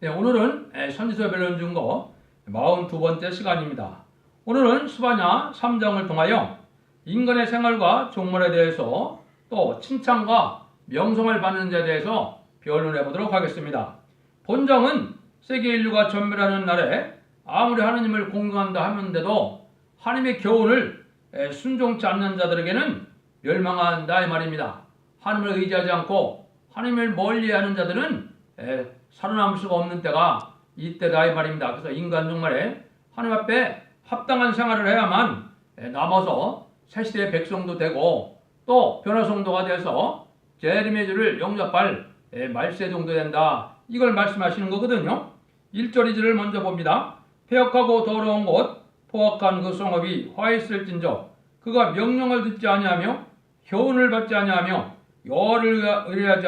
네, 오늘은 선지서 변론중거 42번째 시간입니다. 오늘은 수바냐 3장을 통하여 인간의 생활과 종말에 대해서 또 칭찬과 명성을 받는 데에 대해서 변론해 보도록 하겠습니다. 본장은 세계 인류가 전멸하는 날에 아무리 하느님을 공경한다 하는데도 하나님의 교훈을 순종치 않는 자들에게는 멸망한다 이 말입니다. 하나님을 의지하지 않고 하나님을 멀리하는 자들은 살아남을 수가 없는 때가 이때다 이 말입니다. 그래서 인간 종말에 하나님 앞에 합당한 생활을 해야만 남아서 새시대의 백성도 되고 또 변화성도가 돼서 재림의 주를 영접할 말세 정도 된다. 이걸 말씀하시는 거거든요. 1절 2절을 먼저 봅니다. 폐역하고 더러운 곳 포악한 그 성읍이 화있을진저 그가 명령을 듣지 아니하며 교훈을 받지 아니하며 여호와를 의뢰하지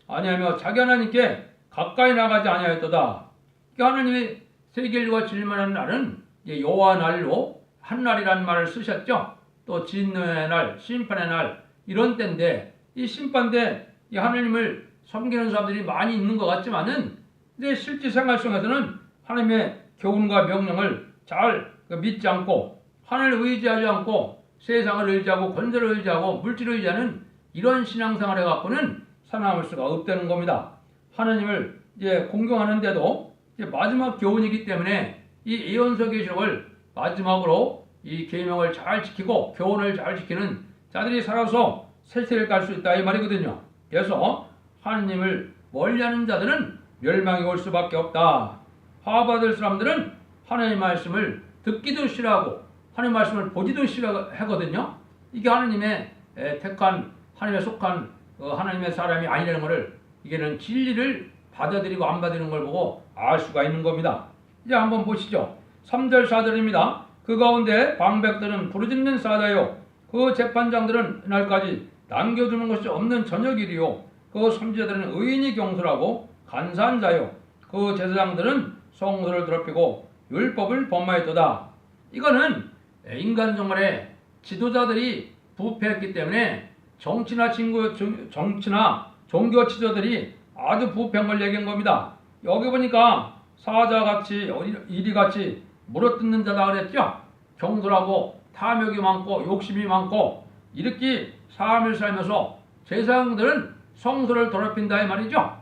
아니하며 자기 하나님께 가까이 나가지 아니하였도다. 하나님이 세계 인류가 질문하는 날은 여호와 날로 한 날이라는 말을 쓰셨죠. 또 진노의 날, 심판의 날 이런 때인데 이 심판 때 이 하나님을 섬기는 사람들이 많이 있는 것 같지만은 근데 실제 생활 속에서는 하나님의 교훈과 명령을 잘 믿지 않고 하나님을 의지하지 않고 세상을 의지하고 권세를 의지하고 물질을 의지하는 이런 신앙생활에 갖고는 살아남을 수가 없다는 겁니다. 하나님을 공경하는데도 마지막 교훈이기 때문에 이 예언서 계시록을 마지막으로 이 계명을 잘 지키고 교훈을 잘 지키는 자들이 살아서 세세를 갈 수 있다 이 말이거든요. 그래서 하나님을 멀리하는 자들은 멸망이 올 수밖에 없다. 화받을 사람들은 하나님의 말씀을 듣기도 싫어하고 하나님의 말씀을 보지도 싫어하거든요. 이게 하나님의 택한 하나님에 속한 하나님의 사람이 아니라는 것을 이게는 진리를 받아들이고 안 받아들이는 걸 보고 알 수가 있는 겁니다. 이제 한번 보시죠. 3절 4절입니다. 그 가운데 방백들은 부르짖는 사자요 그 재판장들은 그날까지 남겨두는 것이 없는 저녁이리요 그 선지자들은 의인이 경솔하고 간사한 자요 그 제사장들은 성소를 더럽히고 율법을 범하였도다. 이거는 인간 정말에 지도자들이 부패했기 때문에 정치나 종교 지도자들이 아주 부패한 걸 얘기한 겁니다. 여기 보니까 사자같이 이리같이 물어뜯는 자다 그랬죠. 경솔하고 탐욕이 많고 욕심이 많고 이렇게 삶을 살면서 제사장들은 성소를 더럽힌다 이 말이죠.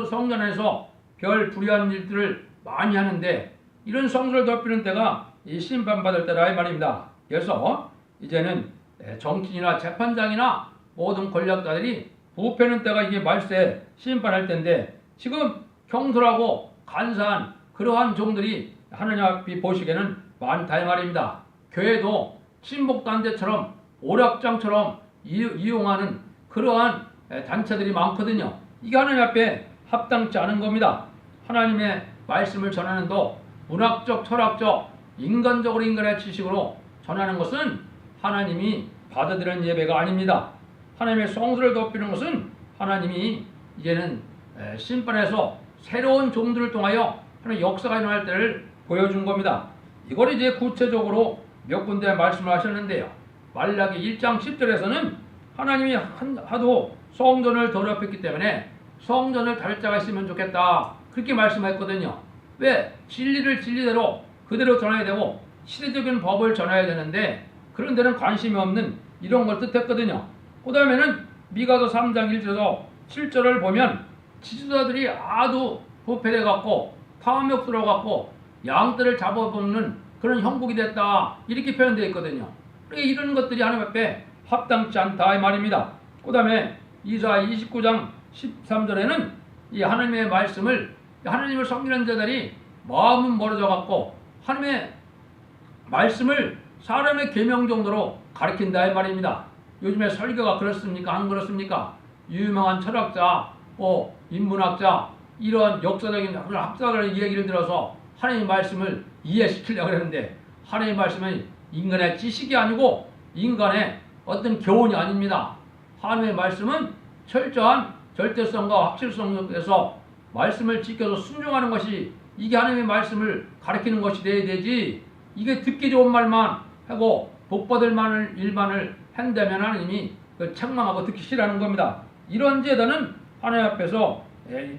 성전에서 별 불의한 일들을 많이 하는데 이런 성소를 더럽히는 때가 이 심판받을 때라 이 말입니다. 그래서 이제는 정치인이나 재판장이나 모든 권력자들이 부패는 때가 이게 말세 심판할 때인데 지금 경솔하고 간사한 그러한 종들이 하나님 앞이 보시기에는 많다 이 말입니다. 교회도 친목단체처럼 오락장처럼 이용하는 그러한 단체들이 많거든요. 이게 하나님 앞에 합당치 않은 겁니다. 하나님의 말씀을 전하는 도 문학적, 철학적, 인간적으로 인간의 지식으로 전하는 것은 하나님이 받아들이는 예배가 아닙니다. 하나님의 성소를 덮이는 것은 하나님이 이제는 심판에서 새로운 종들을 통하여 하나님의 역사가 일어날 때를 보여준 겁니다. 이걸 이제 구체적으로 몇 군데 말씀을 하셨는데요. 말라기 1장 10절에서는 하나님이 하도 성전을 더럽혔기 때문에 성전을 다룰 자가 있으면 좋겠다. 그렇게 말씀했거든요. 왜? 진리를 진리대로 그대로 전해야 되고 시대적인 법을 전해야 되는데 그런 데는 관심이 없는 이런 걸 뜻했거든요. 그 다음에는 미가서 3장 1절에서 7절을 보면 지도자들이 아주 부패돼 갖고 탐욕스러워 갖고 양떼를 잡아먹는 그런 형국이 됐다 이렇게 표현되어 있거든요. 그러니까 이런 것들이 하나님 앞에 합당치 않다 이 말입니다. 그 다음에 이사야 29장 13절에는 이 하나님의 말씀을 하나님을 섬기는 자들이 마음은 멀어져 갖고 하나님의 말씀을 사람의 계명 정도로 가르친다 이 말입니다. 요즘에 설교가 그렇습니까? 안 그렇습니까? 유명한 철학자, 인문학자 이런 역사적인 학자들의 얘기를 들어서 하나님의 말씀을 이해시키려고 하는데 하나님의 말씀은 인간의 지식이 아니고 인간의 어떤 교훈이 아닙니다. 하나님의 말씀은 철저한 절대성과 확실성 속에서 말씀을 지켜서 순종하는 것이 이게 하나님의 말씀을 가르치는 것이 돼야 되지 이게 듣기 좋은 말만 하고 복받을 만한 일만을 한다면 하나님이 책망하고 듣기 싫어하는 겁니다. 이런 제도는 하나님 앞에서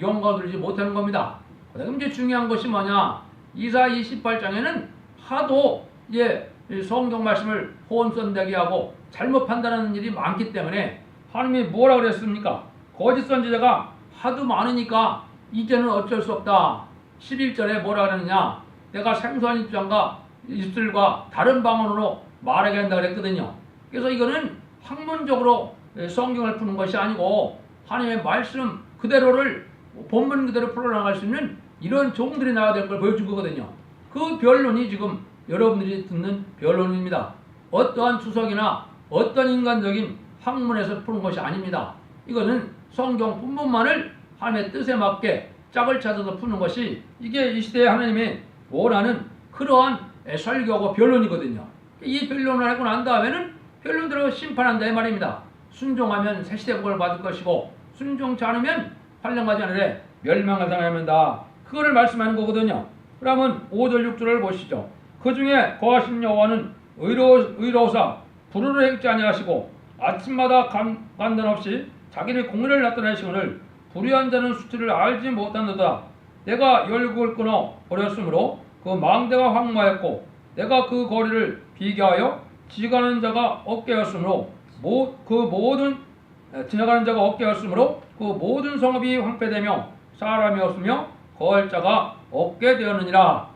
용가들지 못하는 겁니다. 그다음 이제 중요한 것이 뭐냐? 이사 28장에는 하도 이 성경 말씀을 혼선되게 하고 잘못 판단하는 일이 많기 때문에 하나님이 뭐라 그랬습니까? 거짓 선지자가 하도 많으니까 이제는 어쩔 수 없다. 11절에 뭐라 그러느냐? 내가 생소한 입장과 입술과 다른 방언으로 말하게 한다 그랬거든요. 그래서 이거는 학문적으로 성경을 푸는 것이 아니고 하나님의 말씀 그대로를 본문 그대로 풀어나갈 수 있는 이런 종들이 나와야 될 걸 보여준 거거든요. 그 변론이 지금 여러분들이 듣는 변론입니다. 어떠한 주석이나 어떤 인간적인 학문에서 푸는 것이 아닙니다. 이거는 성경 본문만을 하나님의 뜻에 맞게 짝을 찾아서 푸는 것이 이게 이 시대에 하나님이 원하는 그러한 설교하고 변론이거든요. 이 변론을 하고 난 다음에는 변론대로 심판한다 이 말입니다. 순종하면 새시대 복을 받을 것이고 순종치 않으면 환란하지 않으래 멸망을 당해야 한다. 그거를 말씀하는 거거든요. 그러면 5절 6절을 보시죠. 그 중에 거하신 여호와는 의로우사 불의를 행치 아니하시고 아침마다 간단 없이 자기의 공의를 나타내시거늘 불의한 자는 수치를 알지 못한도다. 내가 열국을 끊어 버렸으므로 그 망대가 황무하였고 내가 그 거리를 비교하여 지나가는 자가 없게 하였으므로 지나가는 자가 없게 하였으므로 그 모든 성읍이 황폐되며 사람이 없으며 거할 자가 없게 되었느니라.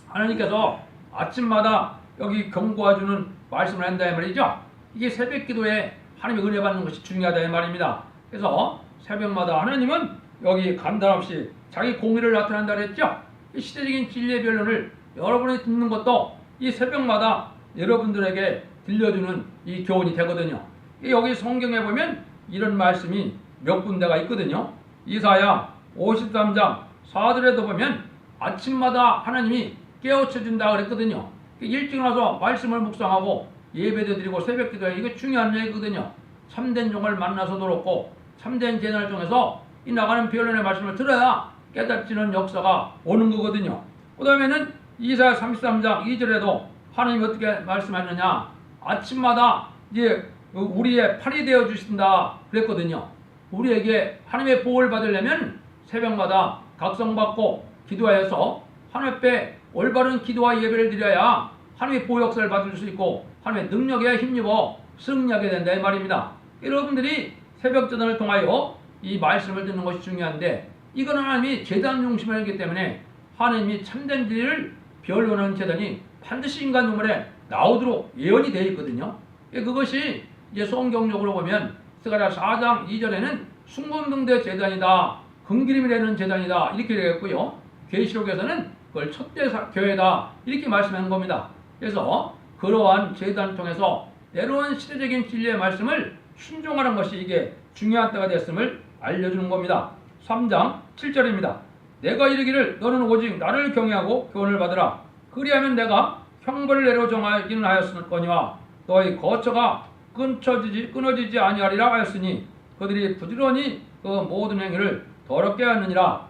하나님께서 아침마다 여기 경고해주는 말씀을 한다 이 말이죠. 이게 새벽 기도에 하나님의 은혜 받는 것이 중요하다 이 말입니다. 그래서 새벽마다 하나님은 여기 간단없이 자기 공의를 나타낸다 그랬죠. 이 시대적인 진리의 변론을 여러분이 듣는 것도 이 새벽마다 여러분들에게 들려주는 이 교훈이 되거든요. 여기 성경에 보면 이런 말씀이 몇 군데가 있거든요. 이사야 53장 4절에도 보면 아침마다 하나님이 깨우쳐 준다 그랬거든요. 일찍 나서 말씀을 묵상하고 예배도 드리고 새벽 기도해 이거 중요한 얘기거든요. 참된 종을 만나서도 그렇고 참된 재난을 통해서 이 나가는 변론의 말씀을 들어야 깨닫지는 역사가 오는 거거든요. 그 다음에는 이사야 33장 2절에도 하나님이 어떻게 말씀하느냐? 아침마다 이제 우리의 팔이 되어 주신다 그랬거든요. 우리에게 하나님의 보호를 받으려면 새벽마다 각성받고 기도하여서 하나님 앞에 올바른 기도와 예배를 드려야 하나님의 보호 역사를 받을 수 있고 하나님의 능력에 힘입어 승리하게 된다 이 말입니다. 여러분들이 새벽 전을 통하여 이 말씀을 듣는 것이 중요한데 이거는 하나님이 제단 중심을 하기 때문에 하나님이 참된 진리를 변론하는 제단이 반드시 인간 눈물에 나오도록 예언이 되어 있거든요. 그것이 이제 성경적으로 보면 스가랴 4장 2절에는 숭범등대 제단이다. 금기름이 되는 제단이다. 이렇게 되겠고요. 계시록에서는 그걸 첫대 교회다. 이렇게 말씀하는 겁니다. 그래서 그러한 제단을 통해서 때로운 시대적인 진리의 말씀을 순종하는 것이 이게 중요한 때가 됐음을 알려주는 겁니다. 3장 7절입니다. 내가 이르기를 너는 오직 나를 경외하고 교훈을 받으라. 그리하면 내가 형벌을 내려 정하기는 하였거니와 너희 거처가 끊어지지 아니하리라 하였으니 그들이 부지런히 그 모든 행위를 더럽게 하느니라.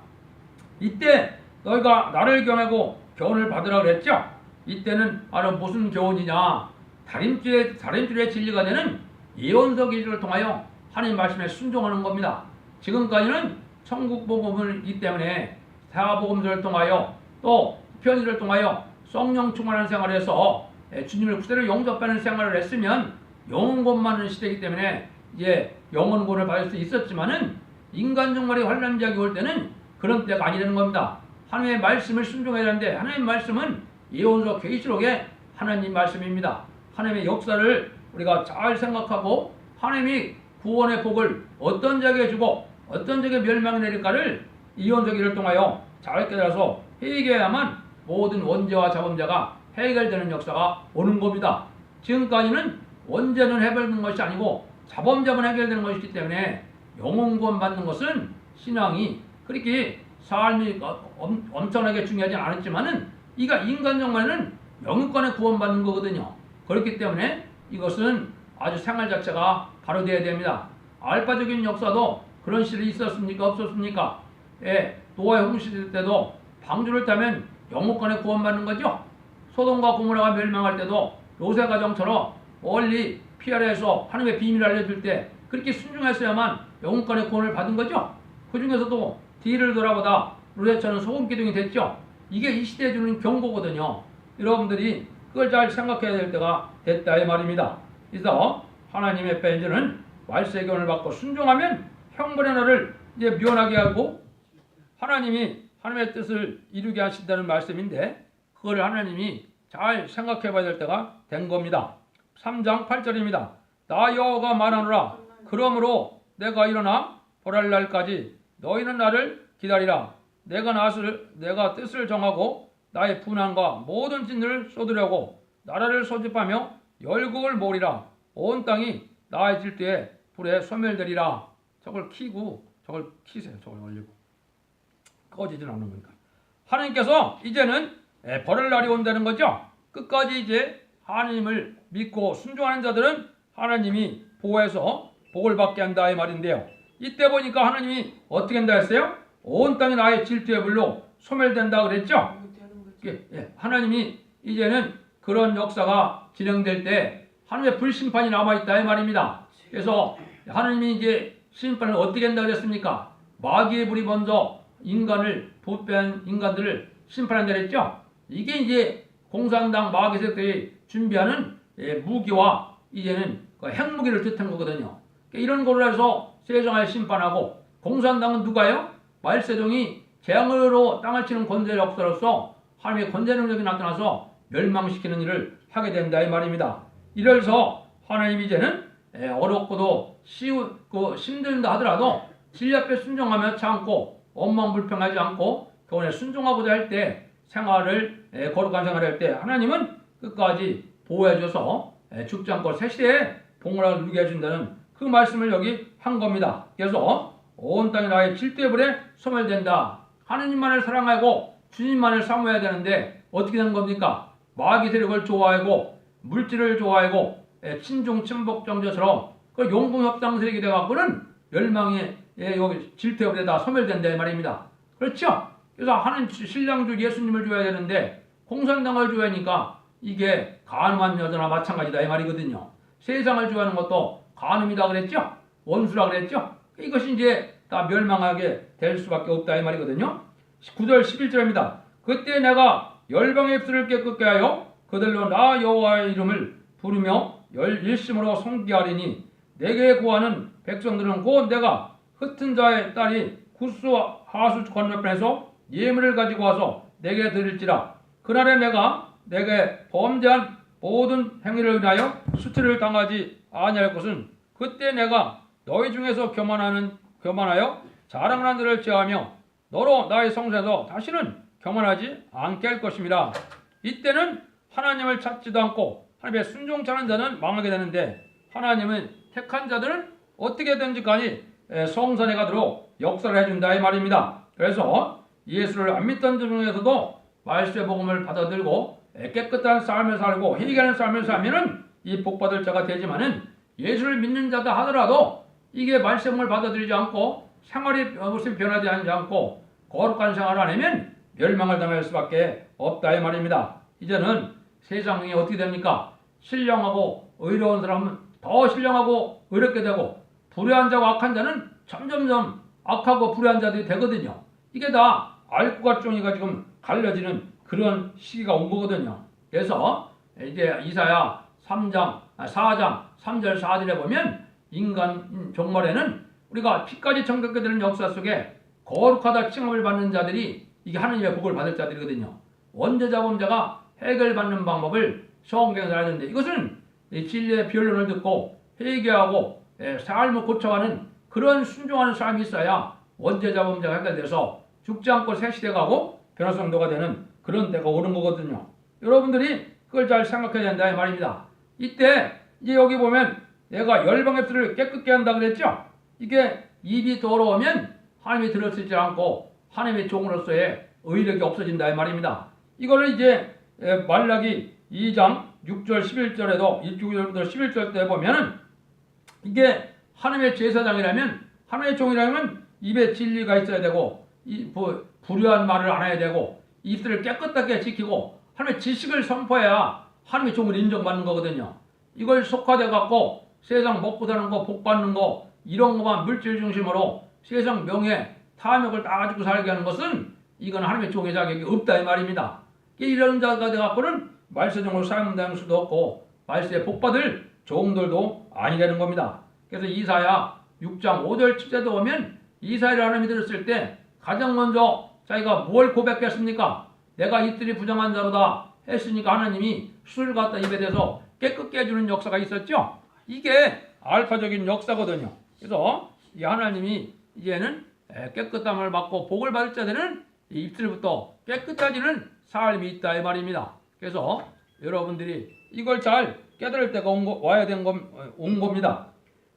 이때 너희가 나를 경외하고 교훈을 받으라 그랬죠. 이때는 바로 무슨 교훈이냐? 다림줄의 진리가 되는 예언서 기술을 통하여 하나님 말씀에 순종하는 겁니다. 지금까지는 천국복음이기 때문에 사복음서를 통하여 또 편지를 통하여 성령 충만한 생활을 해서 주님을 그대로 영접하는 생활을 했으면 영혼권 많은 시대이기 때문에 이제 영혼권을 받을 수 있었지만은 인간 종말의 환란기가 올 때는 그런 때가 아니라는 겁니다. 하나님의 말씀을 순종해야 하는데 하나님의 말씀은 예언서 계시록의 하나님 말씀입니다. 하나님의 역사를 우리가 잘 생각하고 하나님이 구원의 복을 어떤 자에게 주고 어떤 자에게 멸망이 내릴까를 예언서 기를 통하여 잘 깨달아서 회개해야만 모든 원죄와 자범죄가 해결되는 역사가 오는 겁니다. 지금까지는 원죄는 해결되는 것이 아니고 자범죄만 해결되는 것이기 때문에 영혼구원 받는 것은 신앙이 그렇게 삶이 엄청나게 중요하지 않았지만은 이가 인간정말에는 영혼권에 구원받는 거거든요. 그렇기 때문에 이것은 아주 생활 자체가 바로 되어야 됩니다. 알파적인 역사도 그런 시절이 있었습니까? 없었습니까? 노아의 홍수일 때도 방주를 타면 영혼권에 구원받는 거죠. 소돔과 고모라가 멸망할 때도 롯의 가정처럼 멀리 피하려 해서 하나님의 비밀을 알려줄 때 그렇게 순종했어야만 영혼권의 구원을 받은 거죠. 그 중에서도 D를 돌아보다 루레차는 소금 기둥이 됐죠. 이게 이 시대에 주는 경고거든요. 여러분들이 그걸 잘 생각해야 될 때가 됐다 이 말입니다. 그래서 하나님의 편지는 말세견을 받고 순종하면 형벌의 날을 이제 면하게 하고 하나님이 하나님의 뜻을 이루게 하신다는 말씀인데 그걸 하나님이 잘 생각해 봐야 될 때가 된 겁니다. 3장 8절입니다. 나 여호와가 말하노라. 그러므로 내가 일어나 벌할 날까지 너희는 나를 기다리라. 내가 뜻을 정하고 나의 분한과 모든 진을 쏟으려고 나라를 소집하며 열국을 모으리라. 온 땅이 나의 질투에 불에 소멸되리라. 저걸 키고 저걸 키세요. 저걸 올리고 꺼지진 않는 거니까. 하나님께서 이제는 벌할 날이 온다는 거죠. 끝까지 이제 하나님을 믿고 순종하는 자들은 하나님이 보호해서 복을 받게 한다 이 말인데요. 이때 보니까 하나님이 어떻게 한다 했어요? 온 땅이 나의 질투의 불로 소멸된다 그랬죠. 하나님이 이제는 그런 역사가 진행될 때 하나님의 불심판이 남아있다 이 말입니다. 그래서 하나님이 이제 심판을 어떻게 한다 그랬습니까? 마귀의 불이 먼저 부패한 인간들을 심판한다 그랬죠. 이게 이제 공산당 마귀 세력들이 준비하는 무기와 이제는 핵무기를 뜻한 거거든요. 이런 걸로 해서 세상을 심판하고 공산당은 누가요? 말세종이 재앙으로 땅을 치는 권세 역사로서 하나님의 권세 능력이 나타나서 멸망시키는 일을 하게 된다 이 말입니다. 이래서 하나님 이제는 어렵고도 힘들다 하더라도 진리 앞에 순종하며 참고 원망불평하지 않고 교훈에 순종하고자 할 때 생활을 거룩한 생활을 할 때 하나님은 끝까지 보호해줘서 죽지 않고 새 시대에 복을 누리게 해준다는 그 말씀을 여기 한 겁니다. 그래서 온 땅이 나의 질투의 불에 소멸된다. 하느님만을 사랑하고 주님만을 사모해야 되는데 어떻게 되는 겁니까? 마귀 세력을 좋아하고 물질을 좋아하고 친중 친복 정죄처럼 그 용궁협상 세력이 돼갖고는 멸망의 여기 질투의 불에 다 소멸된다 이 말입니다. 그렇죠? 그래서 하는 신랑주 예수님을 줘야 되는데 공산당을 줘야하니까 이게 간음한 여자나 마찬가지다 이 말이거든요. 세상을 좋아하는 것도 간음이다 그랬죠? 원수라 그랬죠? 이것이 이제 다 멸망하게 될 수밖에 없다 이 말이거든요. 9절 11절입니다. 그때 내가 열방의 입술을 깨끗게 하여 그들로 나 여호와의 이름을 부르며 일심으로 섬기하리니 내게 구하는 백성들은 곧 내가 흩은 자의 딸이 구스 하수 건너편에서 예물을 가지고 와서 내게 드릴지라. 그날에 내가 내게 범죄한 모든 행위를 인하여 수치를 당하지 아니할 것은 그때 내가 너희 중에서 교만하여 자랑하는 자를 제하며 너로 나의 성소에서 다시는 교만하지 않게 할 것입니다. 이때는 하나님을 찾지도 않고 하나님의 순종치 않은 자는 망하게 되는데 하나님은 택한 자들은 어떻게든지 간에 성산에 가도록 역사를 해준다 이 말입니다. 그래서 예수를 안 믿던 중에서도 말씀의 복음을 받아들고 깨끗한 삶을 살고 회개하는 삶을 살면은 이 복받을 자가 되지만은 예수를 믿는 자다 하더라도 이게 말씀을 받아들이지 않고 생활이 무슨 변하지 않고 거룩한 생활을 안 하면 멸망을 당할 수밖에 없다 이 말입니다. 이제는 세상이 어떻게 됩니까? 신령하고 의로운 사람은 더 신령하고 의롭게 되고 불의한 자와 악한 자는 점점점 악하고 불의한 자들이 되거든요. 이게 다 알구가 종이가 지금 갈려지는 그런 시기가 온 거거든요. 그래서 이제 이사야 4장 3절 4절에 보면 인간 종말에는 우리가 피까지 정결케 되는 역사 속에 거룩하다 칭함을 받는 자들이 이게 하느님의 복을 받을 자들이거든요. 원죄자범자가 해결받는 방법을 성경에서 알는데 이것은 진리의 변론을 듣고 회개하고 삶을 고쳐가는 그런 순종하는 사람이 있어야 원죄자범자가 해결돼서 죽지 않고 새 시대 가고 변화성도가 되는 그런 때가 오는 거거든요. 여러분들이 그걸 잘 생각해야 된다 이 말입니다. 이때 이제 여기 보면 내가 열방의 입술을 깨끗게 한다 그랬죠? 이게 입이 더러우면 하나님이 들어쓰지 않고 하나님의 종으로서의 의력이 없어진다 이 말입니다. 이거를 이제 말라기 2장 6절 11절에도 6절부터 11절 때 보면은 이게 하나님의 제사장이라면 하나님의 종이라면 입에 진리가 있어야 되고 불의한 말을 안 해야 되고 입술을 깨끗하게 지키고 하나님의 지식을 선포해야 하나님의 종을 인정받는 거거든요. 이걸 속화돼 갖고 세상 먹고 사는 거 복 받는 거 이런 것만 물질 중심으로 세상 명예 탐욕을 다 가지고 살게 하는 것은 이건 하나님의 종의 자격이 없다 이 말입니다. 이런 자가 돼갖고는 말세종으로 사용될 수도 없고 말세에 복받을 종들도 아니 되는 겁니다. 그래서 이사야 6장 5절 7절도 보면 이사야를 하나님이 들었을 때 가장 먼저 자기가 뭘 고백했습니까? 내가 이들이 부정한 자로다 했으니까 하나님이 술을 갖다 입에 대서 깨끗게 해주는 역사가 있었죠. 이게 알파적인 역사거든요. 그래서 이 하나님이 이제는 깨끗함을 받고 복을 받을 자들은 이 입술부터 깨끗해지는 삶이 있다 이 말입니다. 그래서 여러분들이 이걸 잘 깨달을 때가 와야 온 겁니다.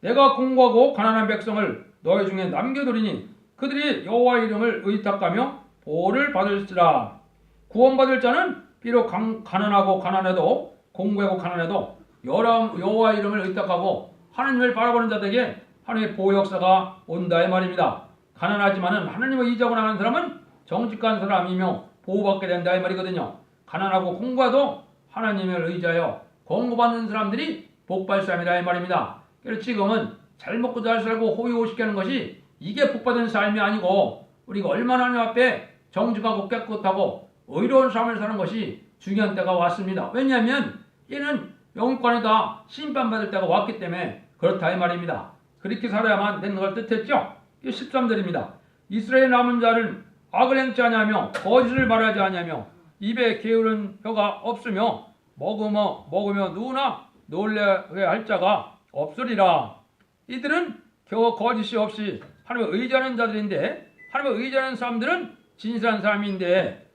내가 공고하고 가난한 백성을 너희 중에 남겨두리니 그들이 여호와 이름을 의탁하며 보호를 받을지라. 구원받을 자는 비록 가난하고 가난해도 공고하고 가난해도 여호와 이름을 의탁하고 하나님을 바라보는 자들에게 하나님의 보호 역사가 온다 이 말입니다. 가난하지만은 하나님을 의지하고 나가는 사람은 정직한 사람이며 보호받게 된다 이 말이거든요. 가난하고 공고해도 하나님을 의지하여 공고받는 사람들이 복받을 사람이라 이 말입니다. 그래서 지금은 잘 먹고 잘 살고 호의호식하는 것이 이게 복받은 삶이 아니고 우리가 얼마나 하나님 앞에 정직하고 깨끗하고 의로운 삶을 사는 것이 중요한 때가 왔습니다. 왜냐하면 얘는 영권에다 심판받을 때가 왔기 때문에 그렇다 이 말입니다. 그렇게 살아야만 되는 걸 뜻했죠. 13절입니다. 이스라엘 남은 자는 악을 행치 아니하며 거짓을 말하지 아니하며 입에 게으른 혀가 없으며 먹으며 누구나 놀래게 할 자가 없으리라. 이들은 겨우 거짓이 없이 하나님을 의지하는 자들인데 하나님을 의지하는 사람들은 진실한 사람인데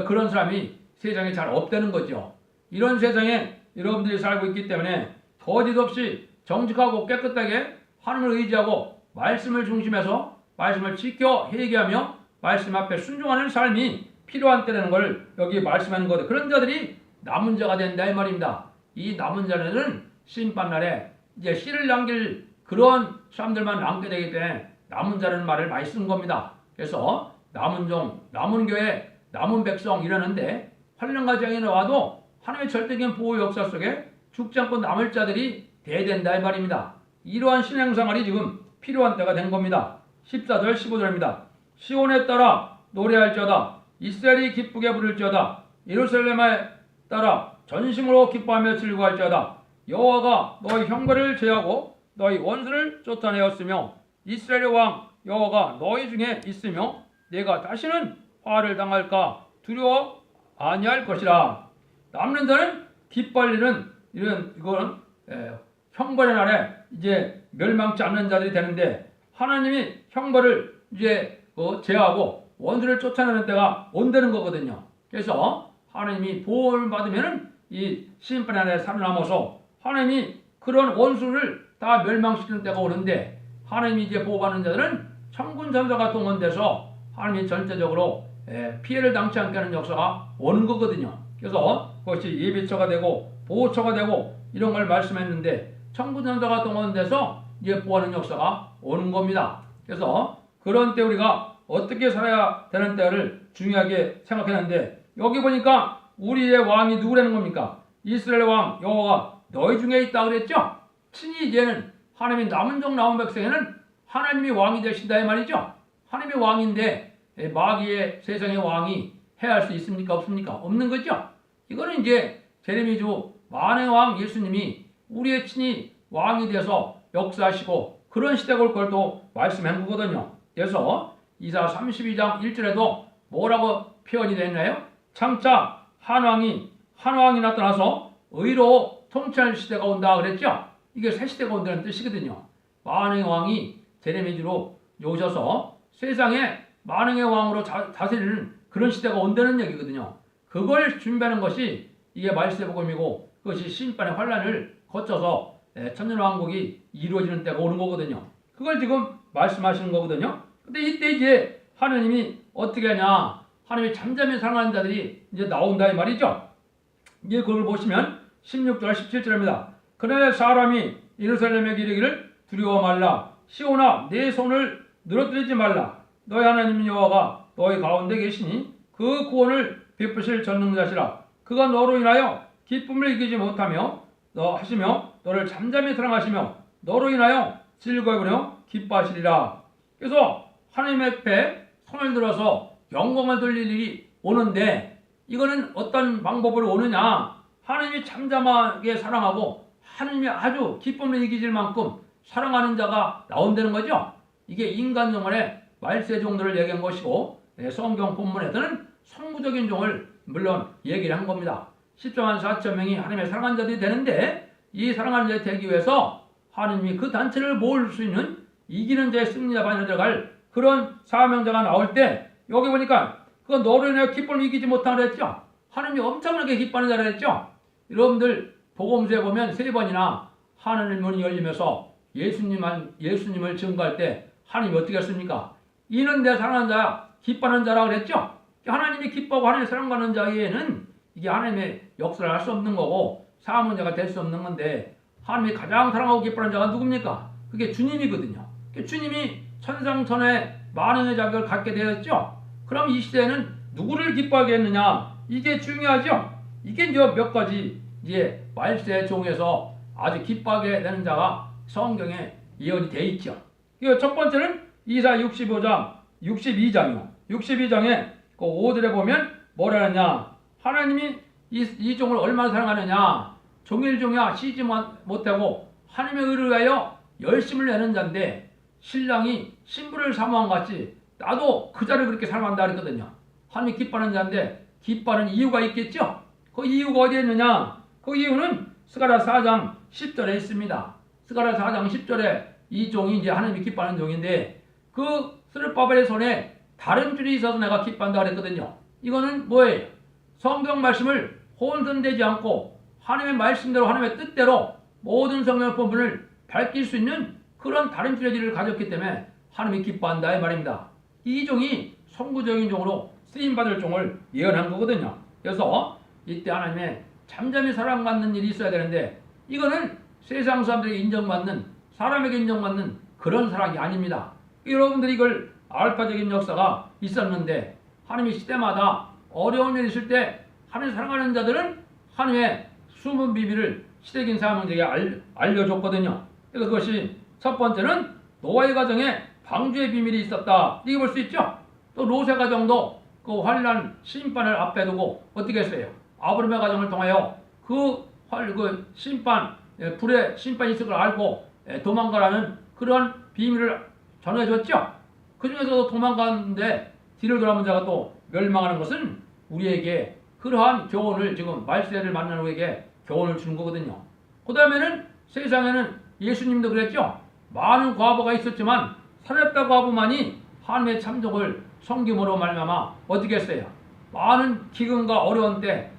그런 사람이 세상에 잘 없다는 거죠. 이런 세상에 여러분들이 살고 있기 때문에 거짓 없이 정직하고 깨끗하게 하나님을 의지하고 말씀을 중심해서 말씀을 지켜 회개하며 말씀 앞에 순종하는 삶이 필요한 때라는 걸 여기 말씀하는 거죠. 그런 자들이 남은 자가 된다 이 말입니다. 이 남은 자는 심판날에 이제 씨를 남길 그런 사람들만 남게 되기 때문에 남은 자라는 말을 많이 쓴 겁니다. 그래서 남은 종, 남은 교회, 남은 백성 이러는데 환난과 재앙이 나와도 하나님의 절대적인 보호 역사 속에 죽지 않고 남을 자들이 돼야 된다 이 말입니다. 이러한 신앙생활이 지금 필요한 때가 된 겁니다. 14절 15절입니다. 시온에 따라 노래할지어다. 이스라엘이 기쁘게 부를지어다. 예루살렘에 따라 전심으로 기뻐하며 즐거워할지어다. 여호와가 너희 형벌을 제하고 너희 원수를 쫓아내었으며 이스라엘의 왕 여호와가 너희 중에 있으며 내가 다시는 화를 당할까 두려워 아니할 것이라. 남는 자는 기뻐할 일은 이거는 형벌의 날에 이제 멸망치 않는 자들이 되는데 하나님이 형벌을 이제 제하고 원수를 쫓아내는 때가 온다는 거거든요. 그래서 하나님이 보호를 받으면은 이 심판의 날에 살아남아서 하나님이 그런 원수를 다 멸망시키는 때가 오는데 하나님이 이제 보호받는 자들은 천군 천사가 동원돼서 하나님이 전체적으로 피해를 당치 않게 하는 역사가 오는 거거든요. 그래서 그것이 예비처가 되고 보호처가 되고 이런 걸 말씀했는데 천군 천사가 동원돼서 이제 보호하는 역사가 오는 겁니다. 그래서 그런 때 우리가 어떻게 살아야 되는 때를 중요하게 생각했는데 여기 보니까 우리의 왕이 누구라는 겁니까? 이스라엘 왕 여호와가 너희 중에 있다 그랬죠? 친히 이제는 하나님이 남은 종 남은 백성에는 하나님이 왕이 되신다 이 말이죠. 하나님이 왕인데 마귀의 세상의 왕이 해할 수 있습니까? 없습니까? 없는 거죠. 이거는 이제 제레미주 만왕의 왕 예수님이 우리의 친히 왕이 돼서 역사하시고 그런 시대가 올 걸 또 말씀한 거거든요. 그래서 이사 32장 1절에도 뭐라고 표현이 됐나요? 장차 한 왕이 나타나서 의로 통치할 시대가 온다 그랬죠. 이게 새 시대가 온다는 뜻이거든요. 만왕의 왕이 제레미주로 오셔서 세상에 만왕의 왕으로 다스리는 그런 시대가 온다는 얘기거든요. 그걸 준비하는 것이 이게 말세복음이고 그것이 심판의 환란을 거쳐서 천년왕국이 이루어지는 때가 오는 거거든요. 그걸 지금 말씀하시는 거거든요. 근데 이때 이제 하나님이 어떻게 하냐? 하나님이 잠잠히 사랑하는 자들이 이제 나온다 이 말이죠. 이제 그걸 보시면 16절 17절입니다. 그날에 사람이 예루살렘에게 이르기를 두려워 말라. 시온아 내 손을 늘어뜨리지 말라. 너희 하나님 여호와가 너희 가운데 계시니 그 구원을 베푸실 전능자시라. 그가 너로 인하여 기쁨을 이기지 못하며 너를 잠잠히 사랑하시며 너로 인하여 즐거워하며 기뻐하시리라. 그래서 하나님의 앞에 손을 들어서 영광을 돌릴 일이 오는데 이거는 어떤 방법으로 오느냐? 하나님이 잠잠하게 사랑하고 하나님이 아주 기쁨을 이기질 만큼 사랑하는 자가 나온다는 거죠. 이게 인간 영혼의 말세 종들을 얘기한 것이고 성경 본문에서는 성부적인 종을 물론 얘기를 한 겁니다. 10조 4천 명이 하나님의 사랑하는 자들이 되는데 이 사랑하는 자들이 되기 위해서 하나님이 그 단체를 모을 수 있는 이기는 자의 승리자 반열에 들어갈 그런 사명자가 나올 때 여기 보니까 그거 너로 인하여 기쁨을 이기지 못하라 그랬죠. 하나님이 엄청나게 기뻐하는 자라 그랬죠. 여러분들 복음서에 보면 3번이나 하늘의 문이 열리면서 예수님을 증거할 때 하나님이 어떻게 했습니까? 이는 내 사랑하는 자 기뻐하는 자라고 그랬죠. 하나님이 기뻐하고 하나님의 사랑하는 자에게는 이게 하나님의 역사를 할 수 없는 거고 사명자가 될 수 없는 건데 하나님이 가장 사랑하고 기뻐하는 자가 누굽니까? 그게 주님이거든요. 주님이 천상천하의 만왕의 자격을 갖게 되었죠. 그럼 이 시대에는 누구를 기뻐하게 했느냐? 이게 중요하죠. 이게 이제 몇 가지 이제 말세 종에서 아주 기뻐하게 되는 자가 성경에 예언이 돼 있죠. 첫 번째는 이사 62장이요. 62장에 그 5절에 보면 뭐라 하느냐? 하나님이 이 종을 얼마나 사랑하느냐? 종일종이야 쉬지 못하고 하나님의 의를 위하여 열심을 내는 자인데 신랑이 신부를 사모한 같이 나도 그 자를 그렇게 사랑한다 그랬거든요. 하나님이 기뻐하는 자인데 기뻐하는 이유가 있겠죠? 그 이유가 어디에 있느냐? 그 이유는 스가랴 4장 10절에 있습니다. 스가랴 4장 10절에 이 종이 이제 하나님이 기뻐하는 종인데 그 스룹바벨의 손에 다른 줄이 있어서 내가 기뻐한다 그랬거든요. 이거는 뭐예요? 성경 말씀을 혼선되지 않고 하나님의 말씀대로 하나님의 뜻대로 모든 성경 본문을 밝힐 수 있는 그런 다른 줄의 가졌기 때문에 하나님이 기뻐한다 이 말입니다. 이 종이 성부적인 종으로 쓰임받을 종을 예언한 거거든요. 그래서 이때 하나님의 잠잠히 사랑받는 일이 있어야 되는데 이거는 세상 사람들에게 인정받는 사람에게 인정받는 그런 사랑이 아닙니다. 여러분들이 이걸 알파적인 역사가 있었는데 하나님이 시대마다 어려운 일이 있을 때 하나님 사랑하는 자들은 하나님의 숨은 비밀을 시대긴 사명자에게 알려줬거든요. 그래서 그것이 첫 번째는 노아의 가정에 방주의 비밀이 있었다. 이렇게 볼 수 있죠. 또 롯의 가정도 그 환난 심판을 앞에 두고 어떻게 했어요? 아브라함의 가정을 통하여 그 심판, 불의 심판이 있을 걸 알고 도망가라는 그런 비밀을 전해줬죠. 그 중에서도 도망가는데 뒤를 돌아본 자가 또 멸망하는 것은 우리에게 그러한 교훈을 지금 말세를 만나는 우리에게 교훈을 주는 거거든요. 그 다음에는 세상에는 예수님도 그랬죠. 많은 과부가 있었지만 사렙다 과부만이 하나님의 참족을 섬김으로 말미암아 어떻게 했어요? 많은 기근과 어려운 때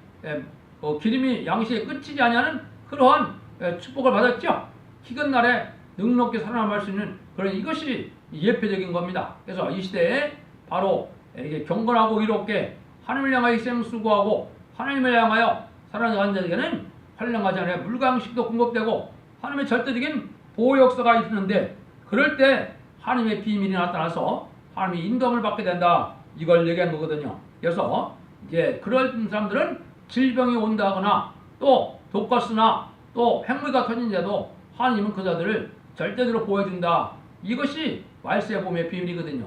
기름이 양식에 끝이지 아니하는 그러한 축복을 받았죠. 기근 날에 능롭게 살아남을 수 있는 그런 이것이 예표적인 겁니다. 그래서 이 시대에 바로 이게 경건하고 의롭게 하나님을 향하여 희생수고하고 하나님을 향하여 살아가는 자에게는 환난하지 않아야 물강식도 공급되고 하나님의 절대적인 보호 역사가 있는데 그럴 때 하나님의 비밀이 나타나서 하나님의 인도함을 받게 된다. 이걸 얘기한 거거든요. 그래서 이제 그런 사람들은 질병이 온다거나 또 독가스나 또 횡물가 터진데도 하나님은 그 자들을 절대적으로 보호해준다. 이것이 말세의 봄의 비밀이거든요.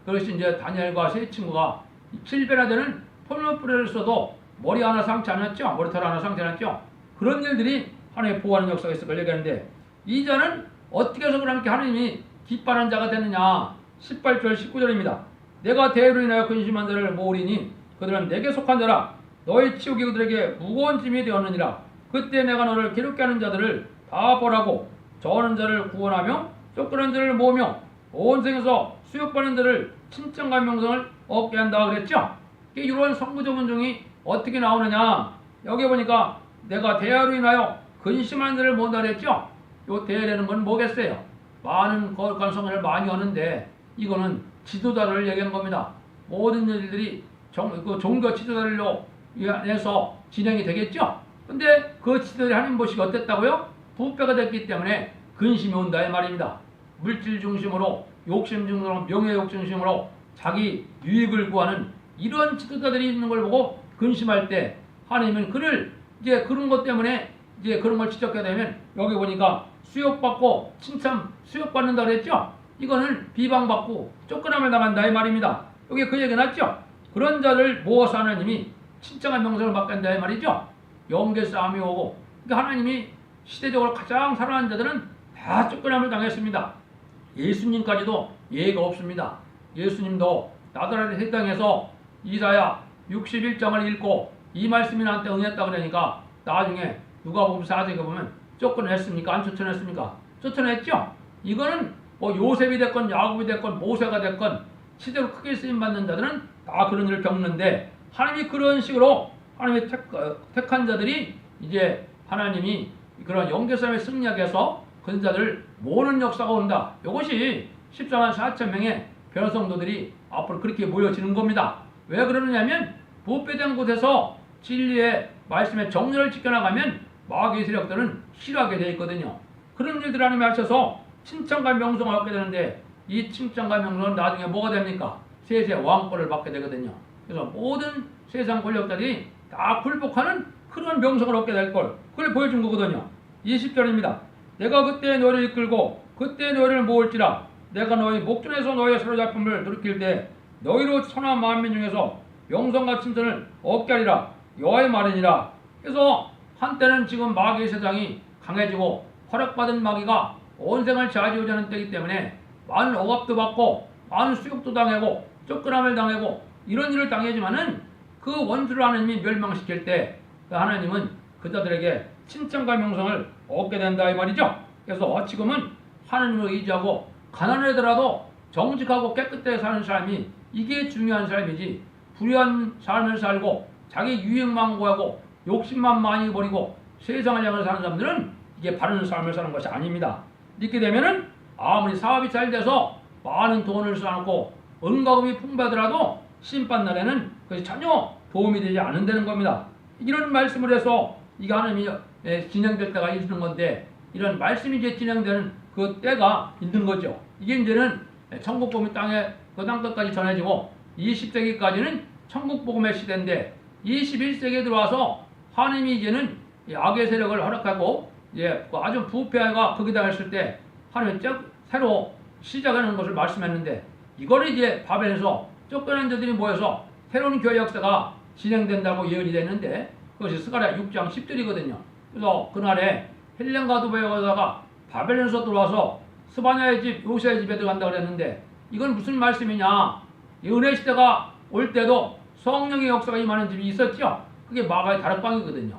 그것이 이제 다니엘과 세 친구가 7배나 되는 폴로프레를 써도 머리 하나 상처 안 났죠? 머리털 하나 상처 안 났죠? 그런 일들이 하나님의 보호하는 역사가 있을 걸 얘기하는데 이 자는 어떻게 해서 그렇게 하나님이 기뻐하는 자가 되느냐? 18절 19절입니다. 내가 대의로 인하여 근심한 자를 모으리니 그들은 내게 속한 자라. 너의 치욕이 그들에게 무거운 짐이 되었느니라. 그때 내가 너를 괴롭게 하는 자들을 다 벌하고 저하는 자를 구원하며 쫓겨난 자를 모으며 온 생에서 수욕받는 자를 칭찬과 명성을 얻게 한다 그랬죠. 이런 성부적인 종이 어떻게 나오느냐? 여기 보니까 내가 대하로 인하여 근심하는 자를 모은다 그랬죠. 요 대하라는 건 뭐겠어요? 많은 거룩한 성을 많이 하는데 이거는 지도자를 얘기한 겁니다. 모든 일들이 종교 지도자로 해서 진행이 되겠죠. 근데 그 지도자들이 하나님 보시기 어땠다고요? 부패가 됐기 때문에 근심이 온다 이 말입니다. 물질 중심으로 욕심 중심으로 명예 욕심 중심으로 자기 유익을 구하는 이런 지도자들이 있는 걸 보고 근심할 때 하나님은 그를 이제 그런 것 때문에 이제 그런 걸 지적하게 되면 여기 보니까 수욕받고 칭찬 수욕받는다 그랬죠. 이거는 비방받고 쫓겨남을 당한다 이 말입니다. 여기 그 얘기 났죠. 그런 자를 모아서 하나님이 친정한 명성을 받게 한다 이 말이죠. 영계 싸움이 오고 그러니까 하나님이 시대적으로 가장 사랑하는 자들은 다 쫓겨남을 당했습니다. 예수님까지도 예의가 없습니다. 예수님도 나다라를 해당해서 이사야 61장을 읽고 이 말씀이 나한테 응했다 그러니까 나중에 누가복음 4장에 보면 쫓겨냈습니까? 안 쫓겨냈습니까? 쫓겨냈죠? 이거는 뭐 요셉이 됐건 야곱이 됐건 모세가 됐건 시대로 크게 쓰임받는 자들은 다 그런 일을 겪는데 하나님이 그런 식으로 하나님의 택한 자들이 이제 하나님이 그런 영계싸움에 승리하게 해서 그런 자들을 모으는 역사가 온다. 이것이 14만 4천 명의 변성도들이 앞으로 그렇게 모여지는 겁니다. 왜 그러느냐면 부패된 곳에서 진리의 말씀의 정리를 지켜나가면 마귀의 세력들은 싫어하게 되어 있거든요. 그런 일들 하나님이 하셔서 칭찬과 명성을 얻게 되는데 이 칭찬과 명성은 나중에 뭐가 됩니까? 세세 왕권을 받게 되거든요. 그래서 모든 세상 권력자들이 다 굴복하는 그런 명성을 얻게 될 걸 그걸 보여준 거거든요. 20절입니다. 내가 그때 너희를 이끌고 그때 너희를 모을지라 내가 너희 목전에서 너희의 사로잡힘을 돌이킬 때 너희로 선한 만민 중에서 명성과 칭찬을 얻게 하리라 여호와의 말이니라. 그래서 한때는 지금 마귀의 세상이 강해지고 허락받은 마귀가 온 생을 차지하고자 하는 때이기 때문에 많은 억압도 받고 많은 수욕도 당하고 쫓겨남을 당하고 이런 일을 당하지만은 그 원수를 하나님이 멸망시킬 때 하나님은 그자들에게 칭찬과 명성을 얻게 된다 이 말이죠. 그래서 지금은 하나님을 의지하고 가난하더라도 정직하고 깨끗하게 사는 사람이 이게 중요한 삶이지 불의한 삶을 살고 자기 유익만 구하고 욕심만 많이 버리고 세상을 향해 사는 사람들은 이게 바른 삶을 사는 것이 아닙니다. 이렇게 되면은 아무리 사업이 잘 돼서 많은 돈을 쌓아놓고 은가금이 풍부하더라도 심판날에는 그것이 전혀 도움이 되지 않는다는 겁니다. 이런 말씀을 해서 이게 하나님이 진행될 때가 있는 건데 이런 말씀이 이제 진행되는 그 때가 있는 거죠. 이게 이제는 천국 복음이 땅에 그 땅 끝까지 전해지고 20세기까지는 천국 복음의 시대인데 21세기에 들어와서 하나님이 이제는 악의 세력을 허락하고 아주 부패가 극이 당했을 때 하나님이 새로 시작하는 것을 말씀했는데 이거를 이제 바벨에서 쫓겨난 자들이 모여서 새로운 교회 역사가 진행된다고 예언이 됐는데 그것이 스가랴 6장 10절이거든요. 그래서 그날에 헬렌과 두베가다가 바벨에서 들어와서 스바냐의 집 요새의 집에 들어간다고 그랬는데 이건 무슨 말씀이냐. 이 은혜 시대가 올 때도 성령의 역사가 임하는 집이 있었죠. 그게 마가의 다락방이거든요.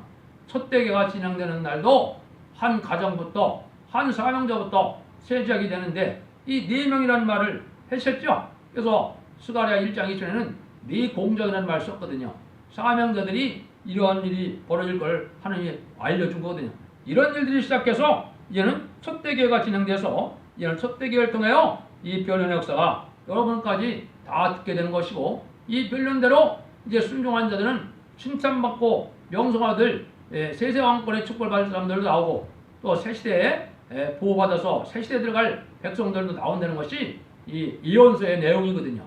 첫 대계가 진행되는 날도 한 가정부터 한 사명자부터 세시하게 되는데 이 네 명이라는 말을 하셨죠. 그래서 스가랴 1장 2절에는 네 공적이라는 말을 썼거든요. 사명자들이 이러한 일이 벌어질 걸 하나님이 알려준 거거든요. 이런 일들이 시작해서 이제는 첫 대계가 진행돼서 이제는 첫 대계를 통하여 이 변론의 역사가 여러분까지 다 듣게 되는 것이고 이 변론대로 이제 순종한 자들은 칭찬받고 명성아들 세세 왕권의 축복을 받을 사람들도 나오고 또 새 시대에 보호받아서 새 시대에 들어갈 백성들도 나온다는 것이 이 예언서의 내용이거든요.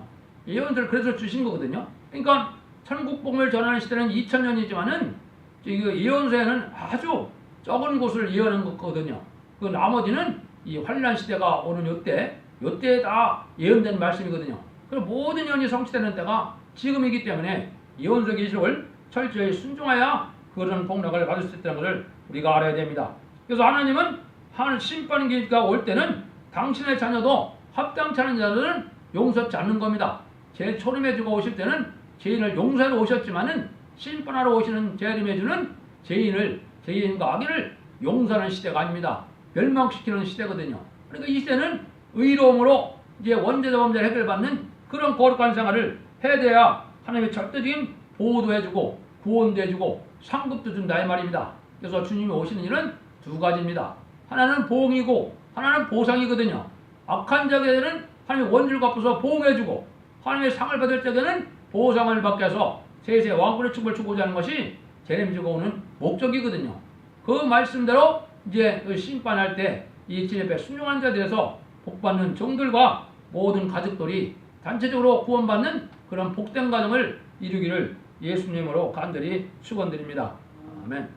예언서를 그래서 주신 거거든요. 그러니까 천국 복음을 전하는 시대는 2000년이지만은 예언서에는 아주 적은 곳을 예언한 거거든요. 그 나머지는 이 환란 시대가 오는 요때 다 예언된 말씀이거든요. 그리고 모든 예언이 성취되는 때가 지금이기 때문에 예언서 계시를 철저히 순종해야 그런 복락을 받을 수 있다는 것을 우리가 알아야 됩니다. 그래서 하나님은 심판 기회가 올 때는 당신의 자녀도 합당치 않은 자들은 용서치 않는 겁니다. 제일 초림해 주고 오실 때는 죄인을 용서하러 오셨지만은 심판하러 오시는 재림해 주는 죄인과 악인을 용서하는 시대가 아닙니다. 멸망시키는 시대거든요. 그러니까 이 시대는 의로움으로 이제 원죄자 범죄를 해결받는 그런 거룩한 생활을 해야 돼야 하나님의 절대적인 보호도 해주고 구원도 해주고 상급도 준다 이 말입니다. 그래서 주님이 오시는 일은 두 가지입니다. 하나는 보응이고 하나는 보상이거든요. 악한 자에게는 하나님의 원죄를 갚아서 보응해주고 하나님의 상을 받을 때에는 보상을 받게 해서 세세 왕권의 축복을 주고자 하는 것이 재림지고 오는 목적이거든요. 그 말씀대로 이제 심판할 때 이 진입에 순종한 자들에서 복받는 종들과 모든 가족들이 단체적으로 구원받는 그런 복된 가정을 이루기를 예수님으로 간절히 축원드립니다. 아멘.